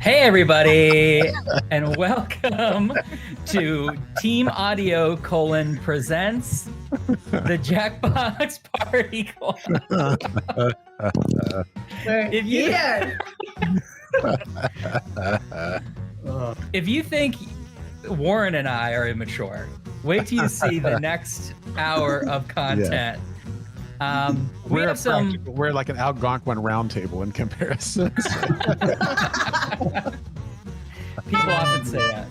Hey everybody, and welcome to Team Audio presents the Jackbox Party. If you think Warren and I are immature, wait till you see the next hour of content. We're like an Algonquin round table in comparison. People often say that.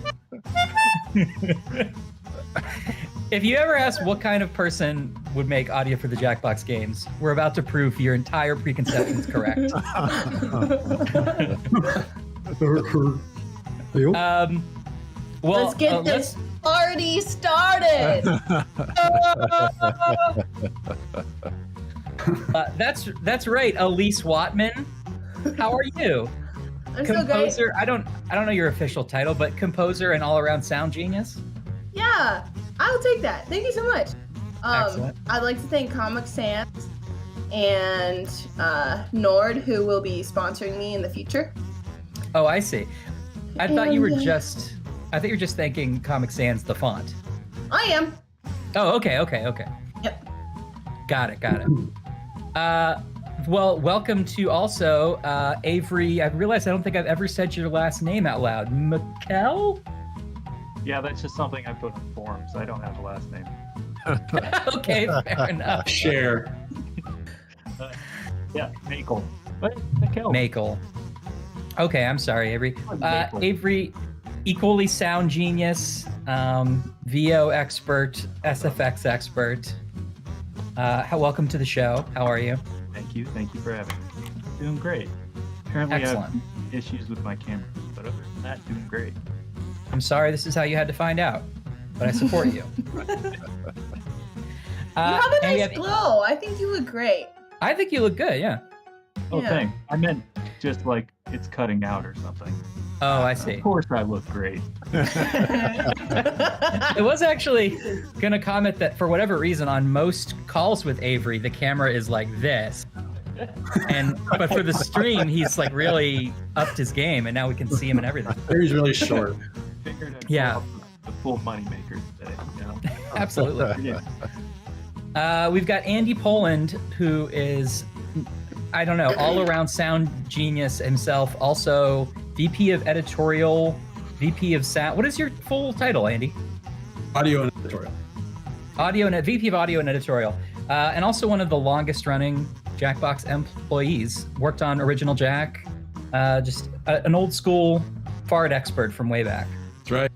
If you ever ask what kind of person would make audio for the Jackbox Games, we're about to prove your entire preconception is correct. Let's get this party started. That's right, Elise Watman. How are you? I'm Composer. so great. I don't know your official title, but composer and all-around sound genius. Yeah, I'll take that. Thank you so much. Excellent. I'd like to thank Comic Sans and Nord, who will be sponsoring me in the future. Oh, I see. I thought you were just thanking Comic Sans the font. I am. Oh, okay. Yep. Got it. Well, welcome to also Avery. I realized I don't think I've ever said your last name out loud. Mikkel? Yeah, that's just something I put in forms. I don't have a last name. Okay, fair enough. Share. Yeah, Makel. What? Mikkel. Makel. Okay, I'm sorry, Avery. Avery, equally sound genius, VO expert, SFX expert. Welcome to the show. How are you? Thank you for having me. Doing great. Apparently Excellent. I have issues with my camera, but other than that, doing great. I'm sorry this is how you had to find out, but I support you. You have a nice glow. I think you look great. I think you look good, yeah. Oh, Yeah. thanks. I meant just like it's cutting out or something. Oh, I see. Of course I look great. I was actually going to comment that for whatever reason, on most calls with Avery, the camera is like this. But for the stream, he's like really upped his game, and now we can see him and everything. He's really short. Figured I'd Yeah. pull off the full moneymaker today. You know? Absolutely. Yeah. We've got Andy Poland, who is, I don't know, all-around sound genius himself. Also, VP of Editorial, VP of Sound. What is your full title, Andy? Audio and editorial. VP of Audio and Editorial. And also one of the longest-running Jackbox employees. Worked on Original Jack. Just an old-school fart expert from way back. That's right.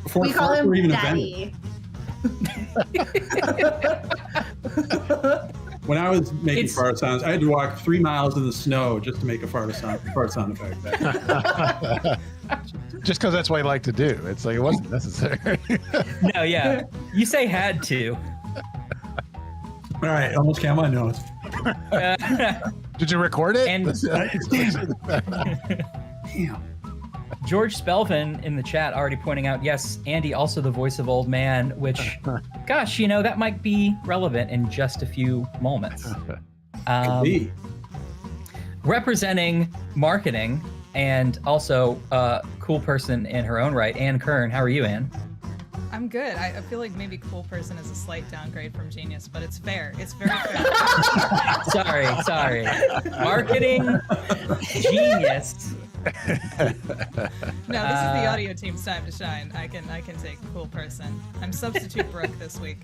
Before We call farts him were even Daddy. When I was making fart sounds, I had to walk 3 miles in the snow just to make a fart sound effect. Just because that's what I like to do. It's like it wasn't necessary. No, yeah. You say had to. All right, almost came on my nose. Did you record it? And Damn. George Spelvin in the chat already pointing out, yes, Andy also the voice of Old Man, which, gosh, that might be relevant in just a few moments. Could be. Representing marketing and also a cool person in her own right, Ann Kern. How are you, Ann? I'm good. I feel like maybe cool person is a slight downgrade from genius, but it's fair. It's very fair. Sorry. Marketing genius No, this is the audio team's time to shine. I can take cool person. I'm substitute Brooke this week.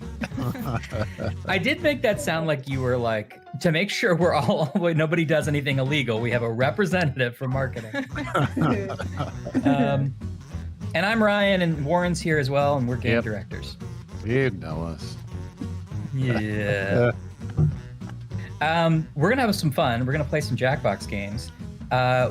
I did make that sound like you were like, to make sure we're all nobody does anything illegal, we have a representative for marketing. And I'm Ryan, and Warren's here as well, and we're game directors. You know us. Yeah. We're gonna have some fun. We're gonna play some Jackbox games.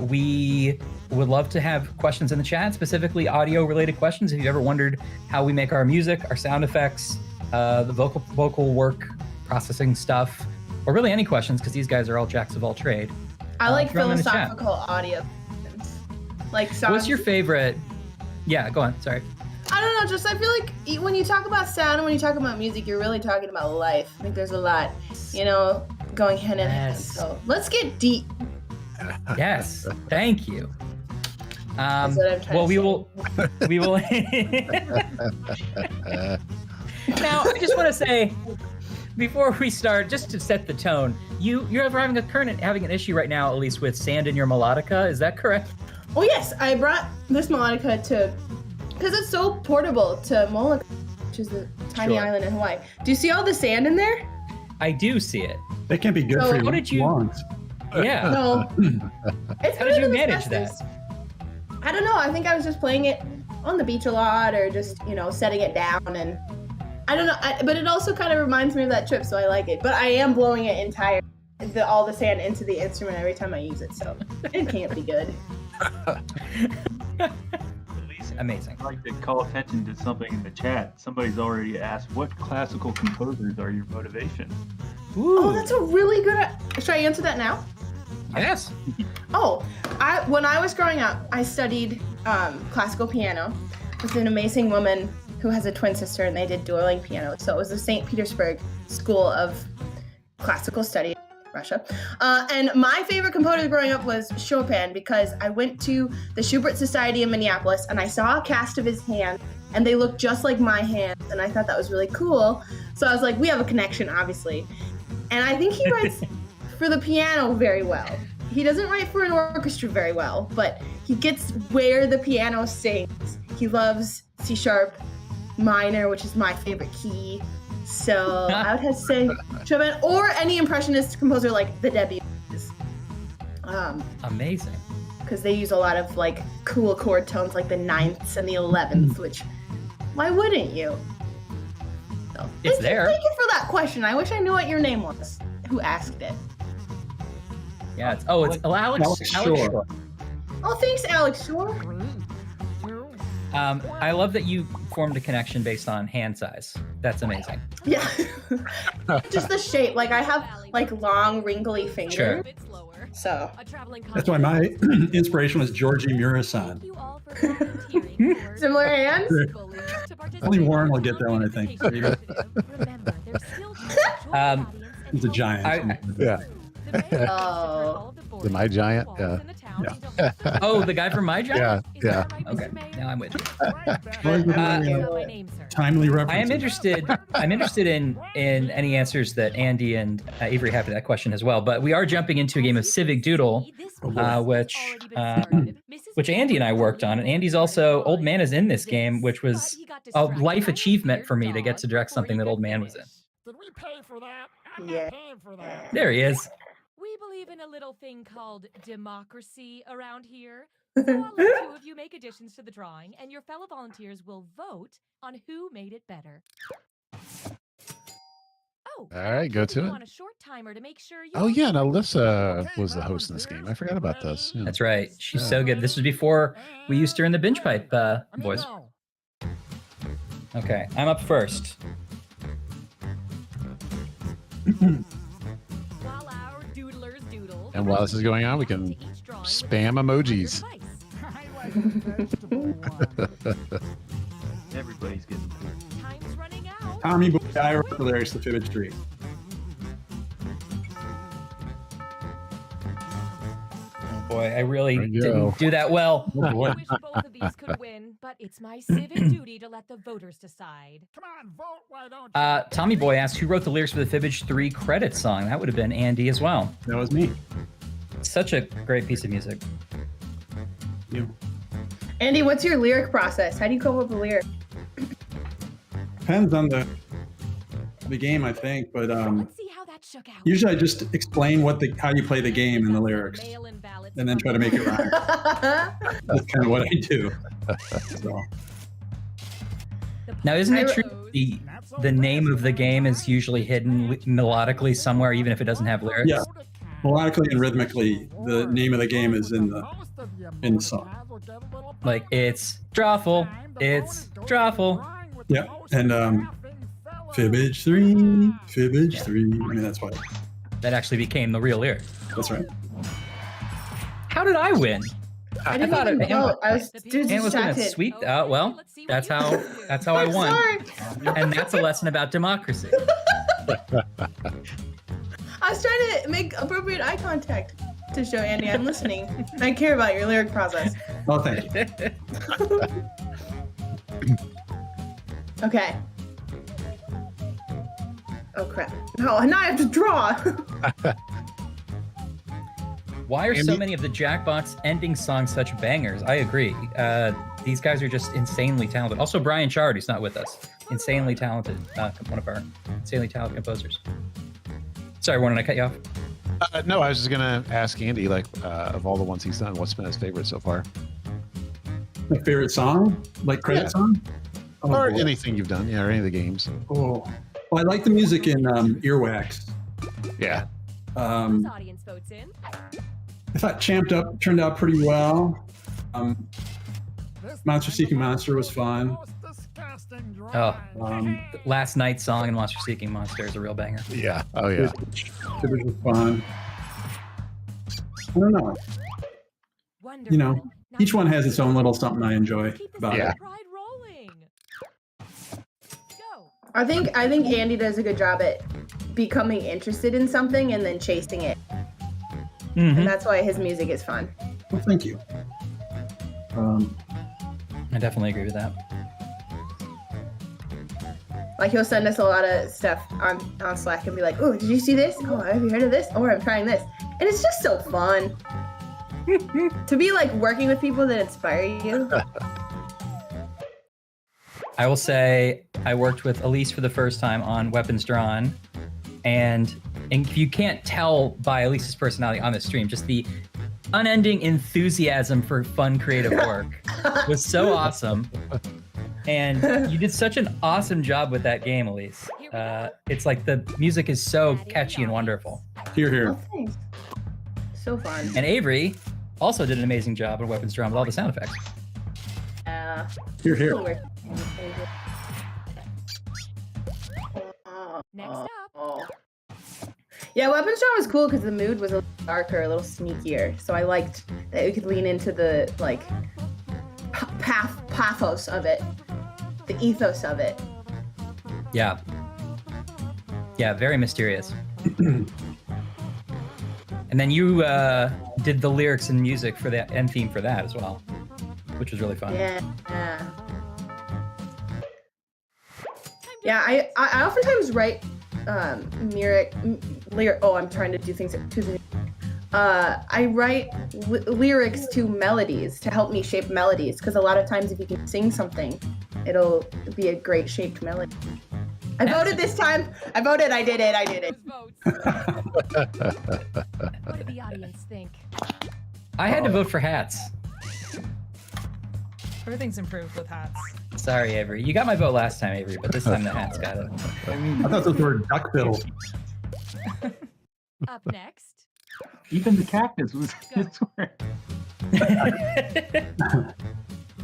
We would love to have questions in the chat, specifically audio-related questions. If you've ever wondered how we make our music, our sound effects, the vocal work, processing stuff, or really any questions, because these guys are all jacks of all trade. I like throw 'em in the chat. philosophical audio. Like sound. What's your favorite? Yeah, go on. Sorry. I don't know. Just I feel like when you talk about sound and when you talk about music, you're really talking about life. I think there's a lot, going hand in hand. So let's get deep. Yes. Thank you. That's what I'm trying to We say. will. Now, I just want to say, before we start, just to set the tone, you're having an issue right now, at least with sand in your melodica. Is that correct? Oh yes, I brought this melodica because it's so portable to Molokai, which is a tiny island in Hawaii. Do you see all the sand in there? I do see it. That can't be good So for your what did you- lungs. Yeah. No. It's How did you better than manage asbestos. that? I don't know. I think I was just playing it on the beach a lot, or just setting it down, and I don't know. But it also kind of reminds me of that trip, so I like it. But I am blowing it all the sand into the instrument every time I use it, so it can't be good. Amazing. I'd like to call attention to something in the chat. Somebody's already asked, what classical composers are your motivation? Ooh. Oh, that's a really good. Should I answer that now? Yes. Oh, when I was growing up, I studied classical piano with an amazing woman who has a twin sister, and they did dueling piano. So it was the St. Petersburg School of Classical Study, Russia. And my favorite composer growing up was Chopin, because I went to the Schubert Society in Minneapolis, and I saw a cast of his hands, and they looked just like my hands, and I thought that was really cool. So I was like, we have a connection, obviously. And I think he writes for the piano very well. He doesn't write for an orchestra very well, but he gets where the piano sings. He loves C# minor, which is my favorite key. So I would have to say Chopin, or any impressionist composer like the Debuts. Amazing. Because they use a lot of cool chord tones, like the 9ths and the 11th, which why wouldn't you? So, It's there. Thank you for that question. I wish I knew what your name was. Who asked it? Yeah. It's Alex Shore. Shore. Oh, thanks, Alex Shore. I love that you formed a connection based on hand size. That's amazing. Yeah. Just the shape. I have long, wrinkly fingers. Sure. So That's why my inspiration was Georgie Murasan. similar hands. Only Warren will get that one, I think. He's a giant. Yeah. Oh. Am I giant? Yeah. Oh, the guy from My Giant? Yeah. Okay, now I'm with you. Timely reference. I am interested. I'm interested in any answers that Andy and Avery have to that question as well. But we are jumping into a game of Civic Doodle, which Andy and I worked on. And Andy's also Old Man is in this game, which was a life achievement for me to get to direct something that Old Man was in. Did we pay for that? I'm Yeah. not paying for that. There he is. We believe in a little thing called democracy around here. So I'll let two of you make additions to the drawing, and your fellow volunteers will vote on who made it better. Oh, All right, go to it. on a short timer to make sure you Oh yeah, and Alyssa was the host in this game. I forgot about this. Yeah. That's right. She's so good. This was before we used her in the binge pipe, boys. Okay, I'm up first. while our doodlers doodle. And while this is going on, we can spam emojis. Everybody's getting Time's running out. Tommy Boy, I wrote the lyrics to Fibbage Street. Oh boy, I really There you didn't go. do that well. I wish both of these could win, but it's my civic duty to let the voters decide. Come on, vote. Why don't you? Tommy Boy asked who wrote the lyrics for the Fibbage 3 credits song. That would have been Andy as well. That was me. Such a great piece of music. you. Andy, what's your lyric process? How do you come up with a lyric? Depends on the game, I think, but Let's see how that shook out. usually I just explain how you play the game and the lyrics, Mail-in ballots and then try to make it rhyme. That's kind of what I do. So, Now, isn't it true the name of the game is usually hidden melodically somewhere, even if it doesn't have lyrics? yeah, melodically and rhythmically, the name of the game is in the song. Like, it's Drawful, it's Drawful. Yeah, and Fibbage 3, Fibbage 3. I mean, that's why. That actually became the real lyric. That's right. How did I win? I didn't thought even it- vote. I was too And was gonna distracted. sweep. Well, that's how I I'm won. sorry. And that's a lesson about democracy. I was trying to make appropriate eye contact to show Andy I'm listening. I care about your lyric process. Oh, thank you. Okay. Oh crap. No, now I have to draw. Why are so Andy? many of the Jackbox ending songs such bangers? I agree. These guys are just insanely talented. Also, Brian Chard, who's not with us, insanely talented. One of our insanely talented composers. Sorry, Warren, I cut you off. No, I was just gonna ask Andy, like, of all the ones he's done, what's been his favorite so far, My favorite song? Like credit Yeah. song? Oh, or boy. anything you've done, or any of the games? Oh. Well, I like the music in Earwax. Yeah. Whose audience votes in? I thought Champed Up turned out pretty well. Monster Seeking Monster was fun. Oh, Um, Last Night's song in Monster Seeking Monster is a real banger. Yeah. Oh yeah. Civic was fun. I don't know. Wonderful. You know, each one has its own little something I enjoy Keep the about Yeah. it. pride rolling. Go. I think Andy does a good job at becoming interested in something and then chasing it. Mhm. And that's why his music is fun. Well, thank you. I definitely agree with that. Like he'll send us a lot of stuff on Slack and be like, "Oh, did you see this? Oh, have you heard of this? Oh, I'm trying this," and it's just so fun to be like working with people that inspire you. I will say I worked with Elise for the first time on Weapons Drawn, and if you can't tell by Elise's personality on the stream, just the unending enthusiasm for fun creative work was so awesome. And you did such an awesome job with that game, Elise. It's like the music is so catchy and wonderful. Here, here. Oh, thanks. So fun. And Avery also did an amazing job on Weapons Drawn with all the sound effects. Here, here. Cool work. Next up. Oh. Yeah, Weapons Drawn was cool because the mood was a little darker, a little sneakier. So I liked that we could lean into the like pathos of it, the ethos of it. Yeah. Yeah, very mysterious. And then you did the lyrics and music for the end theme for that as well, which was really fun. Yeah. Yeah, I oftentimes write lyric. Oh, I'm trying to do things to the. I write lyrics to melodies to help me shape melodies because a lot of times if you can sing something, it'll be a great shaped melody. I voted this time. I voted. I did it. Votes. What did the audience think? I had to vote for hats. Everything's improved with hats. Sorry, Avery. You got my vote last time, Avery, but this time the hats got it. I mean, I thought those were duckbill. Up next. even the cactus was it's where.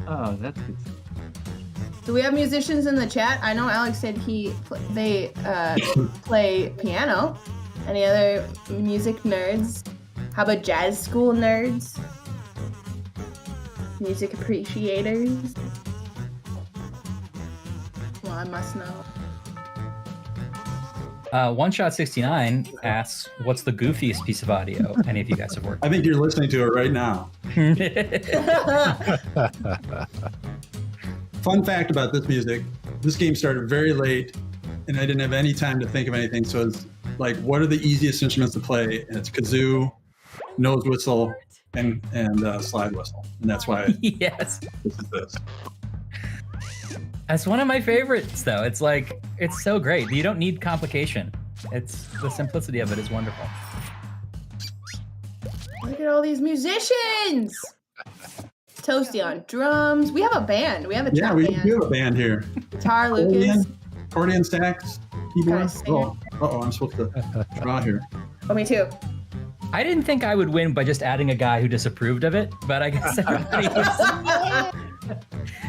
Oh, that's good. Do we have musicians in the chat? I know Alex said they play piano. Any other music nerds? How about jazz school nerds? Music appreciators? Well, I must know. One Shot 69 asks, "What's the goofiest piece of audio any of you guys have worked I think you're listening to it right now. on?" Fun fact about this music, this game started very late and I didn't have any time to think of anything. So it's like, what are the easiest instruments to play? And it's kazoo, nose whistle, and slide whistle, and that's why Yes. this is this. That's one of my favorites, though. It's like, it's so great. You don't need complication. It's the simplicity of it is wonderful. Look at all these musicians. Toasty on drums. We have a band. We have a Yeah, drum we band. do have a band here. Guitar, Lucas. Accordion, sax, keyboard. Guys, singer. Oh, I'm supposed to draw here. Oh, me too. I didn't think I would win by just adding a guy who disapproved of it, but I guess everybody was,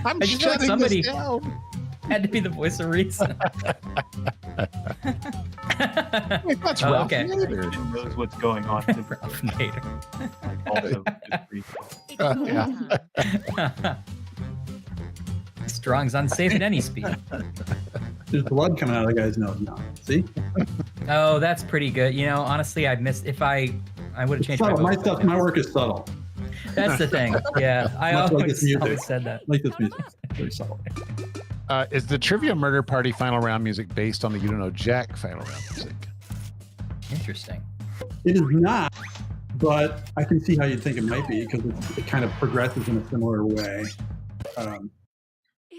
I'm I just feel like shutting somebody- this down. had to be the voice of reason. Wait, that's Oh, Ralph okay. Nader. Knows what's going on. Ralph Nader. Also, It's yeah. Strong's unsafe at any speed. There's blood coming out of the guy's nose now. See? Oh, that's pretty good. You know, honestly, I missed. If I would have changed my Subtle. vote. My work is subtle. That's the thing. Yeah, I Much like this music. always said that. Like this music. Very subtle. Is the Trivia Murder Party final round music based on the You Don't Know Jack final round music? Interesting. It is not, but I can see how you'd think it might be because it kind of progresses in a similar way.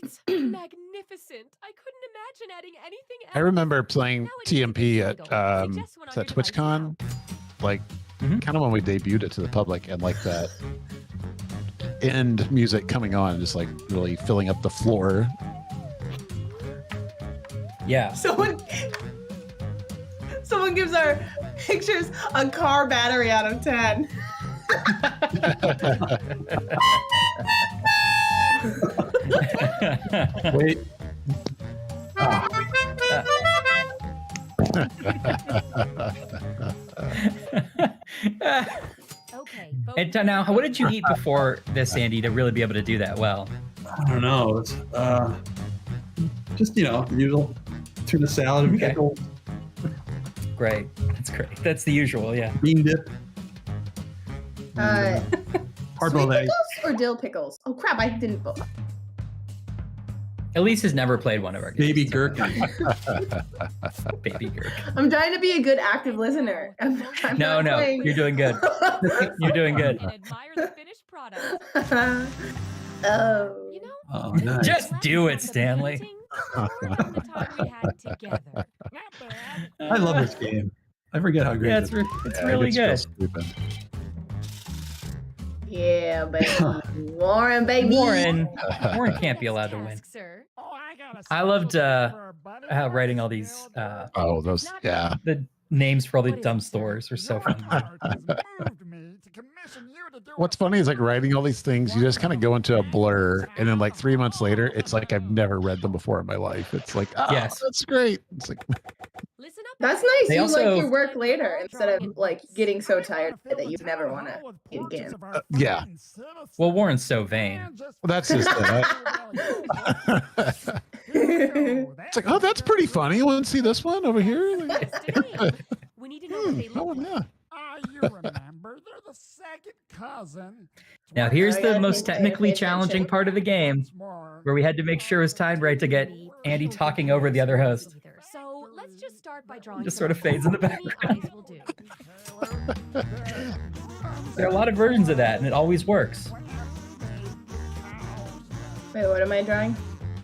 It's magnificent. I couldn't imagine adding anything else. I remember playing TMP at Just went is on that your TwitchCon, like Mhm. kind of when we debuted it to the public, and like that end music coming on, just like really filling up the floor. Yeah. Someone gives our pictures a car battery out of 10. Wait. Okay. And now, what did you eat before this, Andy, to really be able to do that well? I don't know. It's just, the usual tuna salad and Okay. pickle, Great. That's great. That's the usual. Yeah. bean dip, Sweet hard-boiled eggs. pickles or dill pickles? Oh crap! I didn't both. Elise has never played one of our games. Baby gherkin. Baby gherkin. I'm trying to be a good active listener. I'm No, not playing. you're doing good. You're doing good. And admire the finished product. Oh. You know, Oh, nice. Just do it, Stanley. more than the time we had together. I love this game. I forget how great Yeah, it it's, is. it's Yeah, really it gets good. real stupid. Yeah, baby. Warren, baby. Warren can't be allowed to win. Task, sir. I loved writing all these Oh, those, yeah. the names for all the dumb stores are so fun. What's funny is like writing all these things, you just kind of go into a blur, and then like 3 months later, it's like I've never read them before in my life. It's like, oh, Yes. that's great. It's like, Listen up. That's nice. They You also- like your work later instead of like getting so tired that you never want to eat again. yeah. Well, Warren's so vain. Well, that's just it. It's like, oh, that's pretty funny. You want to see this one over here? Like, We need to know what they oh, look yeah. You remember, they're the second cousin. Now, here's I the gotta most pay technically attention. challenging part of the game, where we had to make sure it was timed right to get Andy talking over the other host. So let's just start by drawing. Just some sort of fades in the funny background. eyes will do. There are a lot of versions of that, and it always works. Wait, what am I drawing?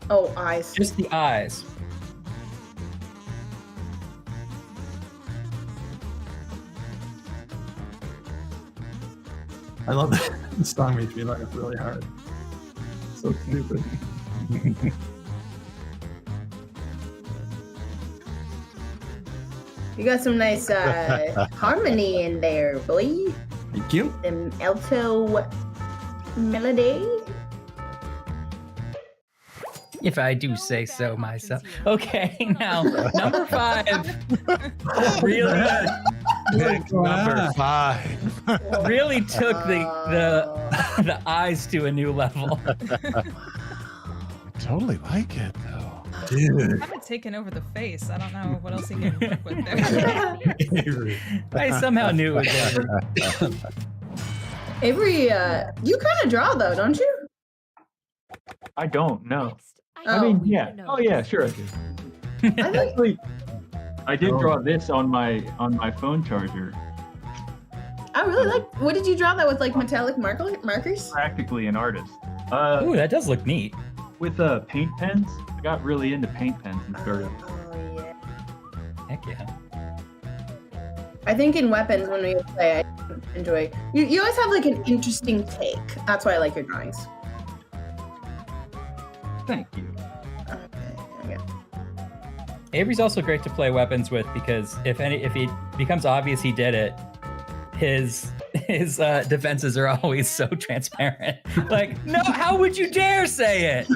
Oh, eyes. Just the eyes. I love that. This song makes me laugh really hard. So stupid. You got some nice harmony in there, boy. Thank you. An alto melody. If I do say so myself. Okay, now number 5 really, Number 5. really took the eyes to a new level. I totally like it, though. Dude. Kind of taken over the face. I don't know what else he can work with there. I somehow knew it was Avery. Avery, you kind of draw though, don't you? I don't know. Next, I mean, yeah. Oh, yeah, sure I do. I think Actually, I did draw this on my phone charger. I really like. What did you draw that with, like metallic markers? Practically an artist. Ooh, that does look neat. With paint pens, I got really into paint pens and started. Oh yeah. Heck yeah. I think in weapons when we play, I enjoy. You always have like an interesting take. That's why I like your drawings. Thank you. Okay. Avery's also great to play weapons with because if it becomes obvious he did it, his defenses are always so transparent. Like, no, how would you dare say it?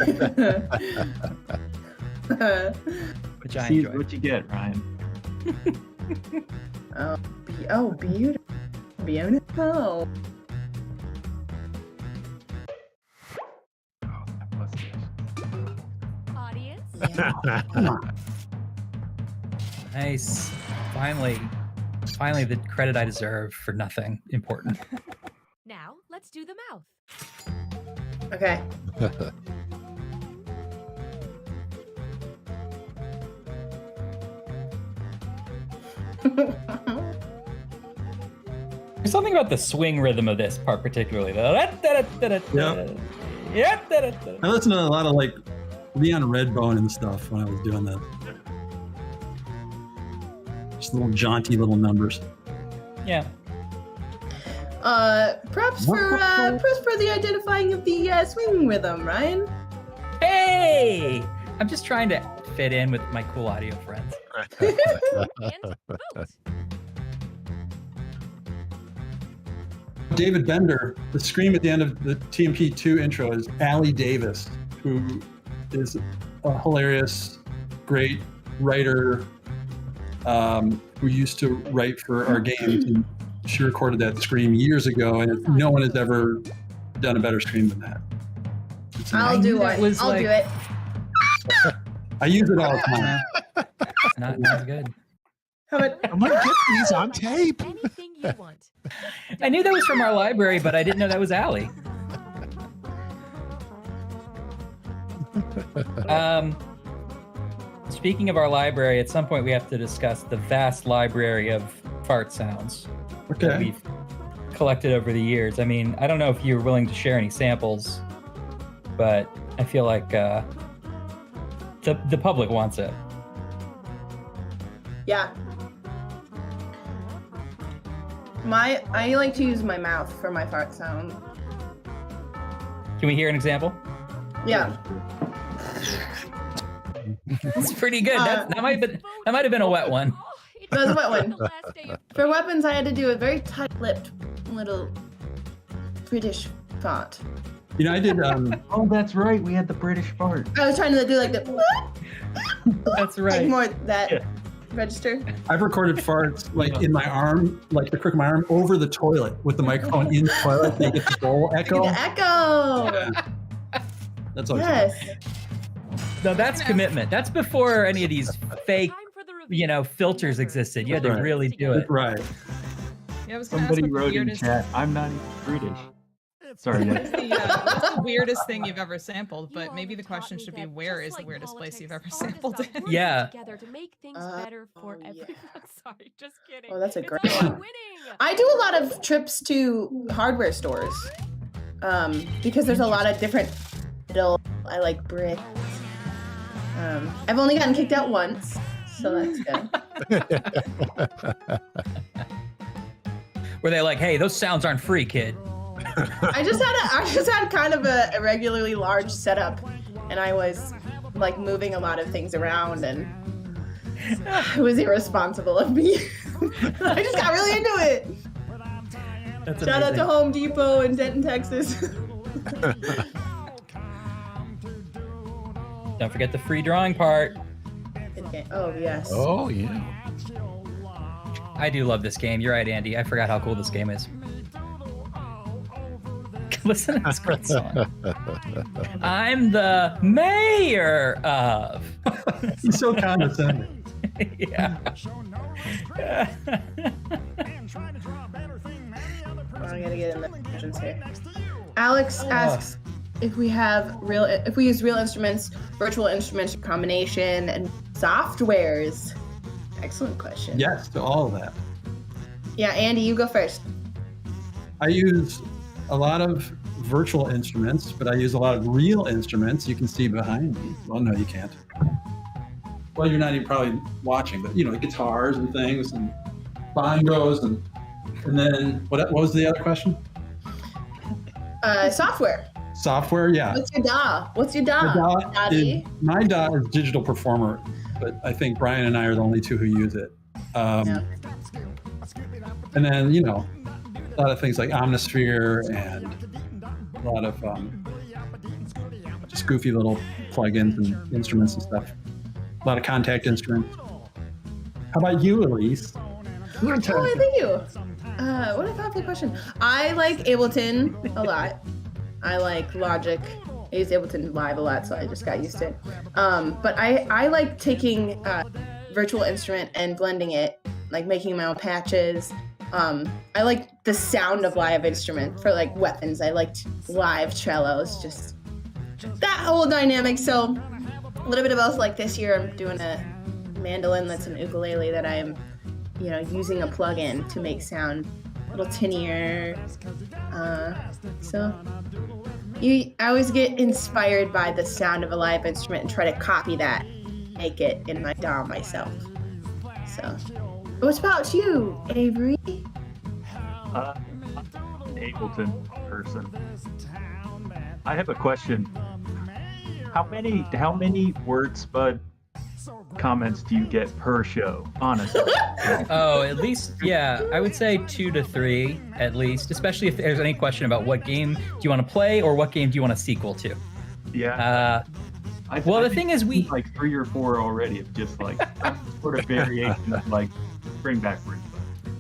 Which I See enjoy. what you get, Ryan. Beautiful. Beautiful. Oh, that mustache. Audience? Nice. Finally, the credit I deserve for nothing important. Now, let's do the mouth. Okay. There's something about the swing rhythm of this part particularly. Yep. I listened to a lot of like Leon Redbone and stuff when I was doing that. Just little jaunty little numbers. Yeah. Props for the identifying of the swing rhythm, Ryan. Hey! I'm just trying to fit in with my cool audio friends. And vote. David Bender, the scream at the end of the TMP2 intro is Allie Davis, who is a hilarious, great writer who used to write for our games. And she recorded that scream years ago, and no one has ever done a better scream than that. I'll do that it. was I'll like- do it. I use it all the time. Not as good. How about I'm gonna get these on tape. Anything you want. I knew that was from our library, but I didn't know that was Allie. Speaking of our library, at some point we have to discuss the vast library of fart sounds that Okay. we've collected over the years. I mean, I don't know if you're willing to share any samples, but I feel like the public wants it. Yeah. I like to use my mouth for my fart sound. Can we hear an example? Yeah. It's pretty good. That might have been a wet one. That was a wet one. The last day of For weapons, I had to do a very tight-lipped little British fart. You know, I did. Oh, that's right. We had the British fart. I was trying to do like the That's like right. more that Yeah. register. I've recorded farts like in my arm, like the crook of my arm, over the toilet with the microphone in the toilet. They get the bowl echo. The echo. Yeah. That's all. Yes. No, that's commitment. That's before any of these fake, time for the reveal. filters existed. You had to Right. really do it. Right. Yeah, I was gonna ask Somebody what the wrote in weirdest, chat, I'm not even British. Sorry, what's guys. what's the weirdest thing you've ever sampled, You but all maybe have the question taught should me be that where just is the like weirdest place you've ever politics, sampled artists it? are Yeah. working together to make things better for yeah. everyone. Sorry, just kidding. Oh, that's a It's great already one. winning. I do a lot of trips to hardware stores because there's a lot of different. I like bricks. I've only gotten kicked out once, so that's good. Were they like, hey, those sounds aren't free, kid? I just had kind of a irregularly large setup, and I was like moving a lot of things around, and it was irresponsible of me. I just got really into it. That's Shout out to amazing. Home Depot in Denton, Texas. Don't forget the free drawing part. Oh yes. Oh yeah. I do love this game. You're right, Andy. I forgot how cool this game is. Listen to this great song. I'm the mayor of. He's so condescending. Yeah. I gotta get in the questions here. Alex asks if we use real instruments, virtual instruments combination, and softwares. Excellent question. Yes to all of that. Yeah, Andy, you go first. I use a lot of virtual instruments, but I use a lot of real instruments. You can see behind me. Well, no, you can't. Well, you're not even probably watching, but guitars and things and bongos and then what was the other question? Software. Software, yeah. What's your DAW? What's your DAW? My DAW is Digital Performer, but I think Brian and I are the only two who use it. And then, a lot of things like Omnisphere and a lot of just goofy little plugins and instruments and stuff. A lot of contact instruments. How about you, Elise? Oh, thank you. What a thoughtful question. I like Ableton a lot. I like Logic. I use Ableton Live a lot, so I just got used to it. But I like taking virtual instrument and blending it, like making my own patches. I like the sound of live instrument for like weapons. I liked live cellos, just that whole dynamic. So a little bit of both. Like this year, I'm doing a mandolin that's an ukulele that I'm, using a plug-in to make sound a little tinnier. I always get inspired by the sound of a live instrument and try to copy that, make it in my DAW myself. So, what about you, Avery? I'm an Ableton person. I have a question. How many WordSpud comments do you get per show, honestly? Oh, at least, yeah, I would say 2 to 3 at least, especially if there's any question about what game do you want to play or what game do you want a sequel to. Yeah. The thing is, we like 3 or 4 already of just like some sort of variation of like bring back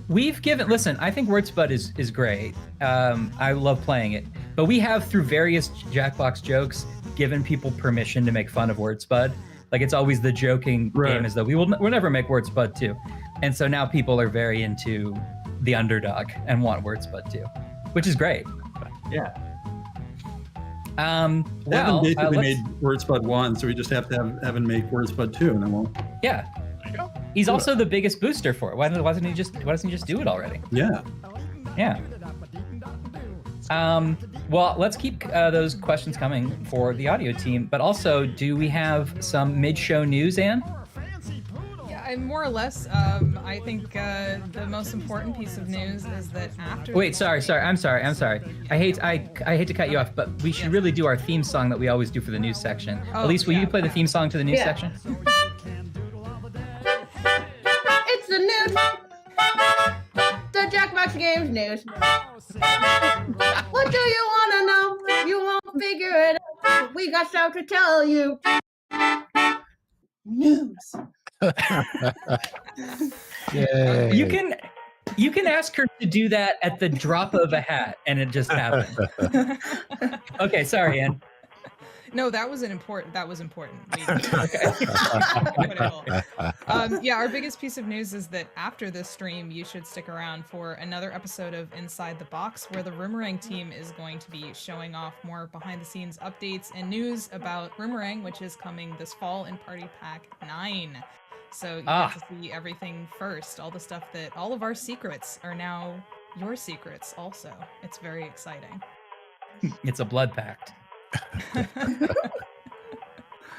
WordSpud. I think WordSpud is great. I love playing it, but we have, through various Jackbox jokes, given people permission to make fun of WordSpud. Like, it's always the joking game is that we'll never make WordSpud 2. And so now people are very into the underdog and want WordSpud 2, which is great. Yeah. Evan basically made WordSpud 1, so we just have to have Evan make WordSpud 2, and then we'll... Yeah. He's also the biggest booster for it. Why doesn't he just do it already? Yeah. Yeah. Well, let's keep those questions coming for the audio team. But also, do we have some mid-show news, Anne? Yeah, more or less. I think the most important piece of news is that after. Wait, sorry. I'm sorry. I hate to cut you off, but we should really do our theme song that we always do for the news section. Elise, will you play the theme song to the news section? It's the news. The Jackbox Games news. What do you want to know? You won't figure it out. We got stuff to tell you. News. Yay. You can ask her to do that at the drop of a hat, and it just happened. Okay, sorry, Anne. No, that was important. Our biggest piece of news is that after this stream, you should stick around for another episode of Inside the Box, where the Roomerang team is going to be showing off more behind-the-scenes updates and news about Roomerang, which is coming this fall in Party Pack 9. So you get to see everything first. All the stuff that all of our secrets are now your secrets also. It's very exciting. It's a blood pact.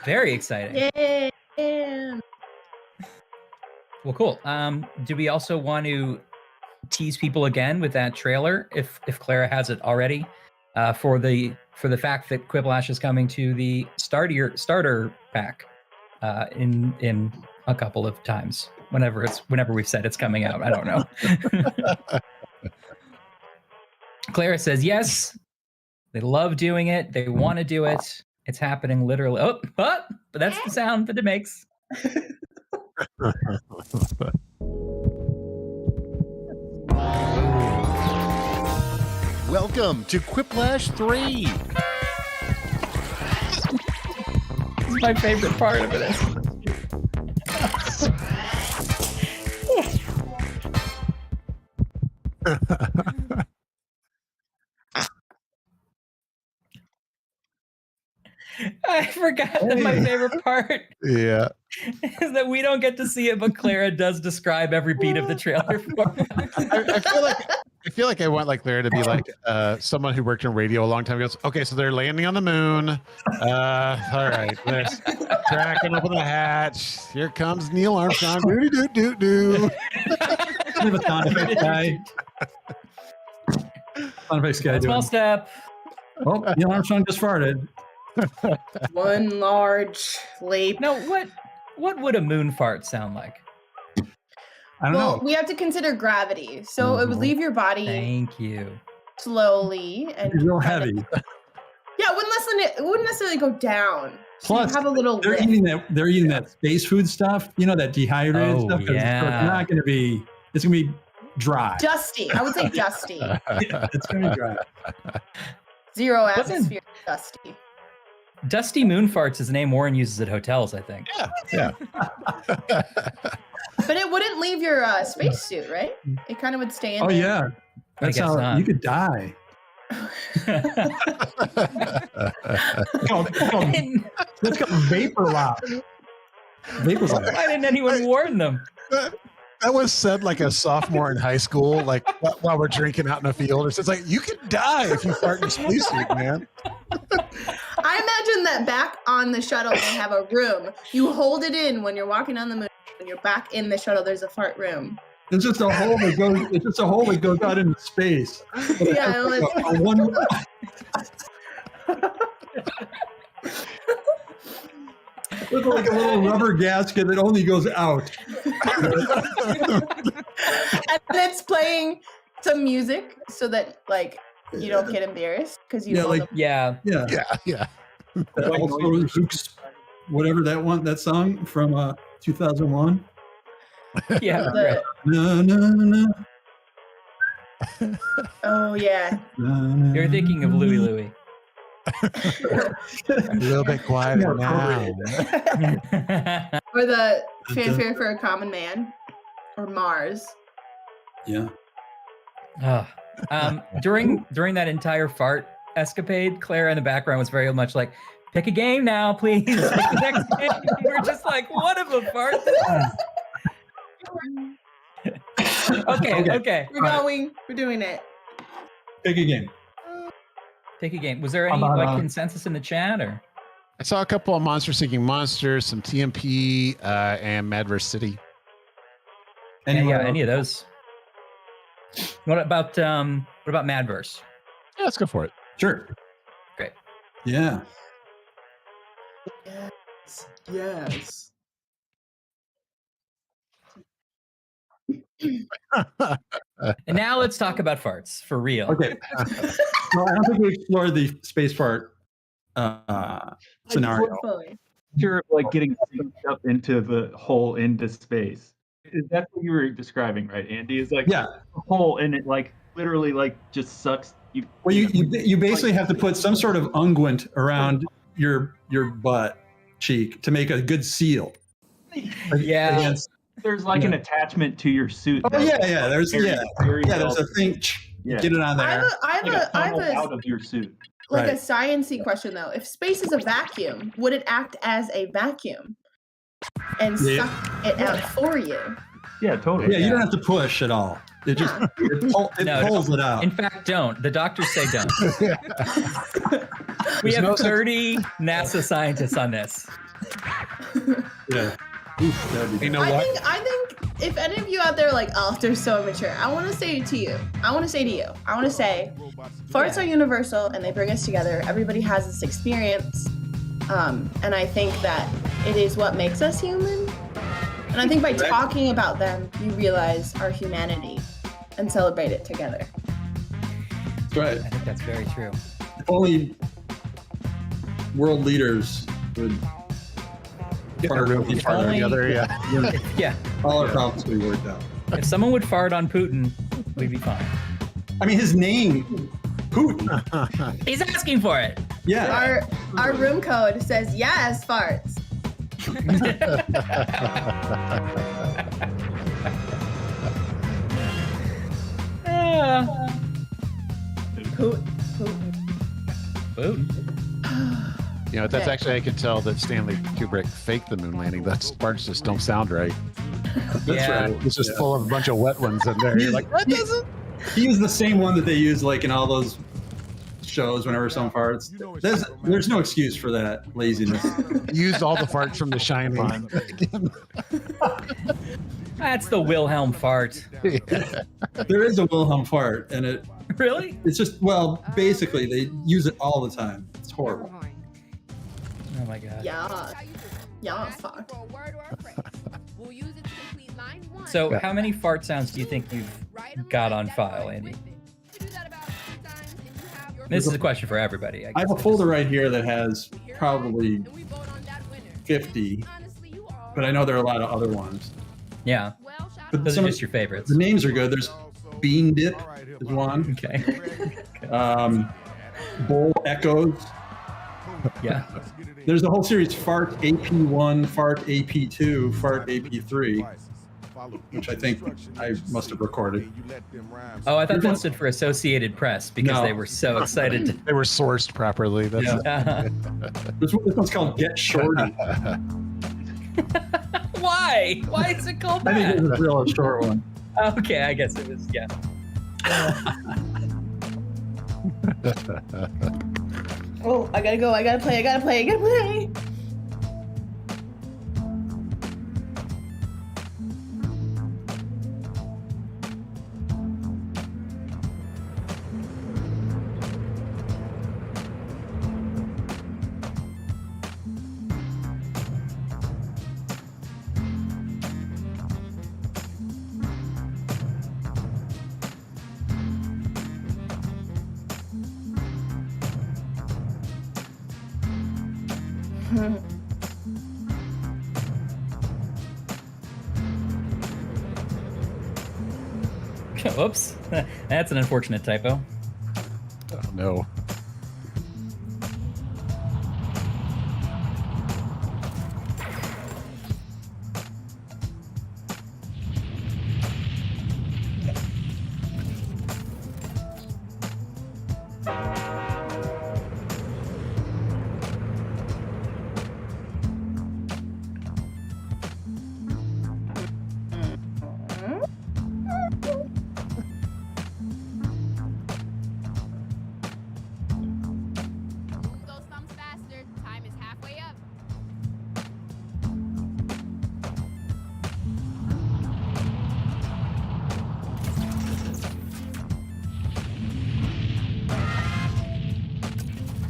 Very exciting. Yeah. Well, cool. Do we also want to tease people again with that trailer, if Clara has it already, for the fact that Quiplash is coming to the starter pack in a couple of times, whenever we've said it's coming out. I don't know. Clara says yes. They love doing it. They want to do it. It's happening literally. But that's the sound that it makes. Welcome to Quiplash 3. This is my favorite part of it. I forgot that my favorite part is that we don't get to see it, but Clara does describe every beat of the trailer for us. I feel like I want like there to be like someone who worked in radio a long time ago. Goes, okay, so they're landing on the moon. All right, let's cracking open the hatch. Here comes Neil Armstrong. Doo doo doo doo. Have a sound effect guy. Sound effects guy. Small step. Oh, Neil Armstrong just farted. One large leap. No, what would a moon fart sound like? I don't Well, know. we have to consider gravity. So it would leave your body Thank you. slowly and It's real kind of- heavy. Yeah, it wouldn't necessarily go down. So Plus, you have a little they're lift. eating that. They're eating that space food stuff. You know, that dehydrated Oh, stuff. 'Cause yeah. It's not going to be. It's going to be dry. Dusty. I would say dusty. It's going to be dry. Zero Wasn't- atmosphere. Dusty. Dusty moon farts is a name Warren uses at hotels, I think. Yeah. But it wouldn't leave your spacesuit, right? It kind of would stay in Oh there. yeah, that's guess how not. you could die. Let's go vapor lock. Vapor lock. Why didn't anyone warn them? That was said like a sophomore in high school, like while we're drinking out in a field. It's like you could die if you fart in a spacesuit, man. I imagine that back on the shuttle they have a room. You hold it in when you're walking on the moon. When you're back in the shuttle, there's a fart room. It's just a hole that goes. It's just a hole that goes out into space. Yeah, A one. Look like a little rubber gasket that only goes out. And it's playing some music so that like you don't get embarrassed because you Yeah, know like- Yeah. Yeah. Yeah. Also, Zooks, whatever that song from 2001. Yeah. the, No, no, no. oh yeah. You're thinking of Louie Louie. A little bit quieter now. Or the fanfare for a common man, or Mars. Yeah. During that entire fart escapade, Clara in the background was very much like, "Pick a game now, please." Pick the next game. We're just like, "What of a fart?" Okay. We're doing it. Pick a game. Pick a game. Was there any consensus in the chat or? I saw a couple of Monster Seeking Monsters, some TMP, and Madverse City. Any of those? What about Madverse? Yeah, let's go for it. Sure. Great. Yeah. Yes. And now let's talk about farts for real. Okay. No, I don't think we explored the space fart scenario. Picture of like getting sucked up into the hole into space. That's what you were describing, right, Andy? Is like Yeah. a hole and it like literally like just sucks you. Well, you basically have to put some sort of unguent around your butt cheek to make a good seal. Yeah. Against, There's like an attachment to your suit. oh yeah. There's Very there's a thing. Yeah. Get it on there. I have a out of your suit. like Right. a sciencey question though. If space is a vacuum, would it act as a vacuum and Yeah. suck it out for you? Yeah, totally. Yeah, you don't have to push at all. It just No, pulls it out. In fact, don't. The doctors say don't. We There's have no such- 30 NASA scientists on this. Yeah. Oof, that'd be You know I what? think if any of you out there are like, oh, they're so immature, I want to say to you, farts are universal and they bring us together. Everybody has this experience. And I think that it is what makes us human. And I think by talking about them, you realize our humanity and celebrate it together. That's right. I think that's very true. If only world leaders would Get in a room and fart Only- together. Yeah. Yeah. all our problems would be worked out. If someone would fart on Putin, we'd be fine. I mean, his name, Putin. He's asking for it. Yeah. Our room code says yes, farts. Putin. You know, that's Okay. actually, I could tell that Stanley Kubrick faked the moon landing. That parts just don't sound right. Yeah. It's just full of a bunch of wet ones in there. You're like, that doesn't. He used the same one that they use like in all those shows whenever someone farts. There's no excuse for that laziness. Used all the farts from The Shining. That's the Wilhelm fart. There is a Wilhelm fart, and it's just, well, basically they use it all the time. It's horrible. Oh my god. Yeah, fuck. So how many fart sounds do you think you've got on file, Andy? This is a question for everybody. I have a folder right here that has probably 50, but I know there are a lot of other ones. Yeah. But Those are just your favorites. The names are good. There's Bean Dip is one. Okay. Bowl Echoes. Yeah. There's the whole series: Fart AP1, Fart AP2, Fart AP3, which I think I must have recorded. Oh, I thought that stood for Associated Press because they were so excited. They were sourced properly. This one's called Get Shorty. Why? Why is it called that? I think it was a real short one. Okay, I guess it was, yeah. Oh, I gotta go. I gotta play. Oops. That's an unfortunate typo. Oh, no.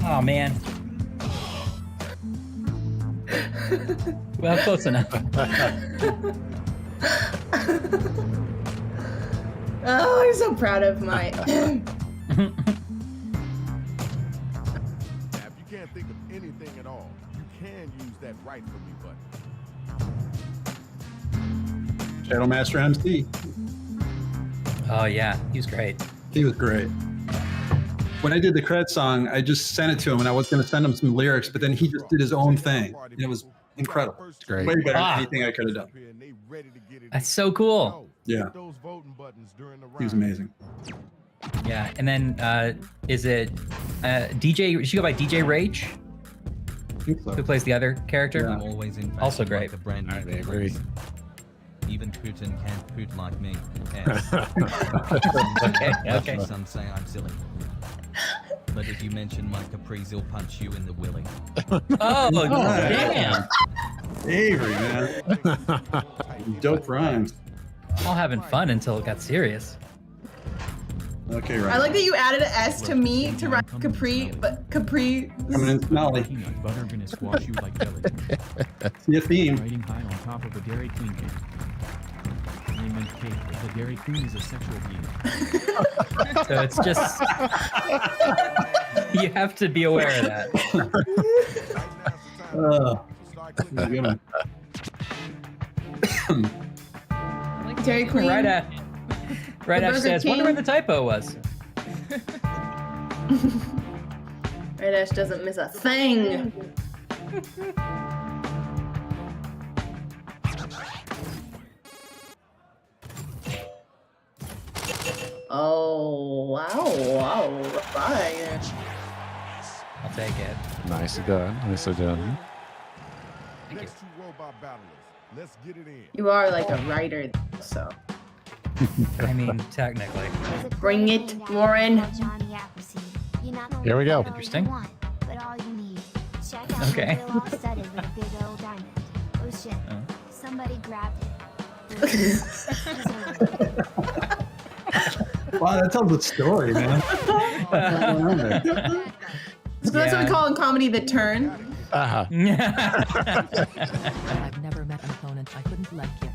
Oh, man. Well, close enough. Oh, I'm so proud of my... Now, if you can't think of anything at all, you can use that right for me button. Shadow Master MC. Oh, yeah. He was great. He was great. When I did the credit song, I just sent it to him, and I was going to send him some lyrics, but then he just did his own thing. And it was incredible. It's great. Way better than anything I could have done. That's so cool. Yeah. He was amazing. Yeah, and then is it DJ? Should you go by DJ Rage? I think so. Who plays the other character? Yeah. I'm always in Also great. Like a brand new I agree. Even Putin can't poot like me. Okay. Some say I'm silly. But if you mention my caprice, he'll punch you in the willy. Oh, damn. Avery, man. Dope rhymes. All having fun until it got serious. Okay, right. I like that you added an S to me to write Capri, but Capri... Coming in smelly. Peanut butter gonna squash you like jelly. See a theme. Riding high on top of a Dairy Queen cake. Raymond cake. The Dairy Queen is a sexual being. So it's just... you have to be aware of that. Dairy Queen. Right after says, wonder where the typo was. Red Ash doesn't miss a thing. Oh, wow. Bye. I'll take it. Nicely done. Nicely done. Thank you. Let's get it in. You are like a writer, so. I mean, technically. Bring it, Warren. Here we go. Interesting. Okay. Somebody grabbed it. Wow, that tells a story, man. So that's what we call in comedy the turn. Uh-huh. I've never met an opponent I couldn't leg kick.